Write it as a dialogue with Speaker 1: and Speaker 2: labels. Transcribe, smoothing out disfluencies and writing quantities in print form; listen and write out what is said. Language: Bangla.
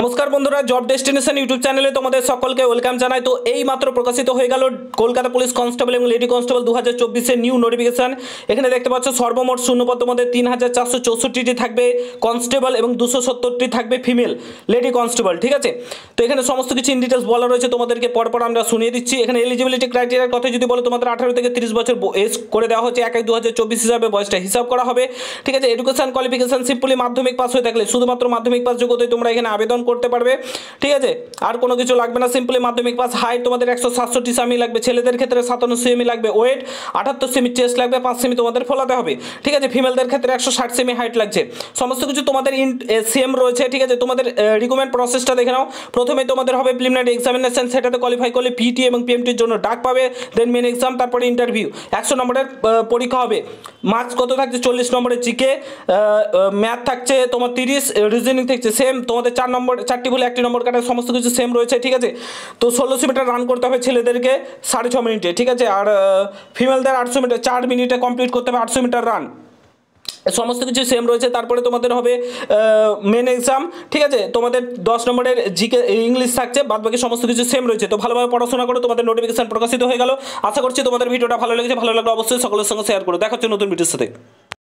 Speaker 1: নমস্কার বন্ধুরা, জব ডেস্টিনেশন ইউটিউব চ্যানেলে তোমাদের সকলকে ওয়েলকাম জানাই। তো এই মাত্র প্রকাশিত হয়ে গেল কলকাতা পুলিশ কনস্টেবল এবং লেডি কনস্টেবল 2024-এর নিউ নোটিফিকেশন। এখানে দেখতে পাচ্ছ সর্বমোট শূন্যপদের মধ্যে 3464টি থাকবে কনস্টেবল এবং 270টি থাকবে ফিমেল লেডি কনস্টেবল। ঠিক আছে, তো এখানে সমস্ত কিছু ইন ডিটেলস বলা রয়েছে, তোমাদেরকে পরপর আমরা শুনিয়ে দিচ্ছি। এখানে এলিজিবিলিটি ক্রাইটেরিয়ার কথা যদি বলো, তোমাদের 18 থেকে 30 বছর এজ করে দেওয়া হচ্ছে। 1/1/2024 হিসাবে বয়সটা হিসাব করা হবে। ঠিক আছে, এডুকেশন কোয়ালিফিকেশন সিম্পলি মাধ্যমিক পাস হয়ে থাকলে, শুধুমাত্র মাধ্যমিক পাস যোগ্যতায় তোমরা এখানে আবেদন করতে পারবে। ঠিক আছে, আর কোনো কিছু লাগবে না, সিম্পলি মাধ্যমিক পাস। হাইট তোমাদের 167 সেমি লাগবে, ছেলেদের ক্ষেত্রে 57 সেমি লাগবে। ওয়েট 78 সেমি, চেস্ট লাগবে 5 সেমি তোমাদের ফলাতে হবে। ঠিক আছে, ফিমেলদের ক্ষেত্রে 160 সেমি হাইট লাগছে। সমস্ত কিছু তোমাদের সেম রয়েছে। ঠিক আছে, তোমাদের রিক্রুটমেন্ট প্রসেসটা দেখে নাও। প্রথমে তোমাদের হবে প্রিলিমিনারি এক্সামিনেশন, সেটাতে কোয়ালিফাই করলে পিটি এবং পিএমটির জন্য ডাক পাবে, দেন মেন এক্সাম, তারপরে ইন্টারভিউ। 100 নম্বরের পরীক্ষা হবে। মার্কস কত থাকছে? 40 নম্বরের জিকে, ম্যাথ থাকছে তোমার 30, রিজনিং থাকছে সেম। তোমাদের 4 নম্বর 4টি বলে 1টি নম্বর কাটার সমস্ত কিছু সেম রয়েছে। ঠিক আছে, তো 1600 মিটার রান করতে হবে ছেলেদেরকে 6.5 মিনিটে। ঠিক আছে, আর ফিমেলদের 800 মিটার 4 মিনিটে কমপ্লিট করতে হবে 800 মিটার রান। সমস্ত কিছু সেম রয়েছে। তারপরে তোমাদের হবে মেন এক্সাম। ঠিক আছে, তোমাদের 10 নম্বরের জিকে ইংলিশ থাকছে, বাদ বাকি সমস্ত কিছু সেম রয়েছে। তো ভালোভাবে পড়াশোনা করো, তোমাদের নোটিফিকেশন প্রকাশিত হয়ে গেল। আশা করছি তোমাদের ভিডিওটা ভালো লেগেছে। ভালো লাগলে অবশ্যই সকলের সঙ্গে শেয়ার করো। দেখা হচ্ছে নতুন ভিডিওর সাথে।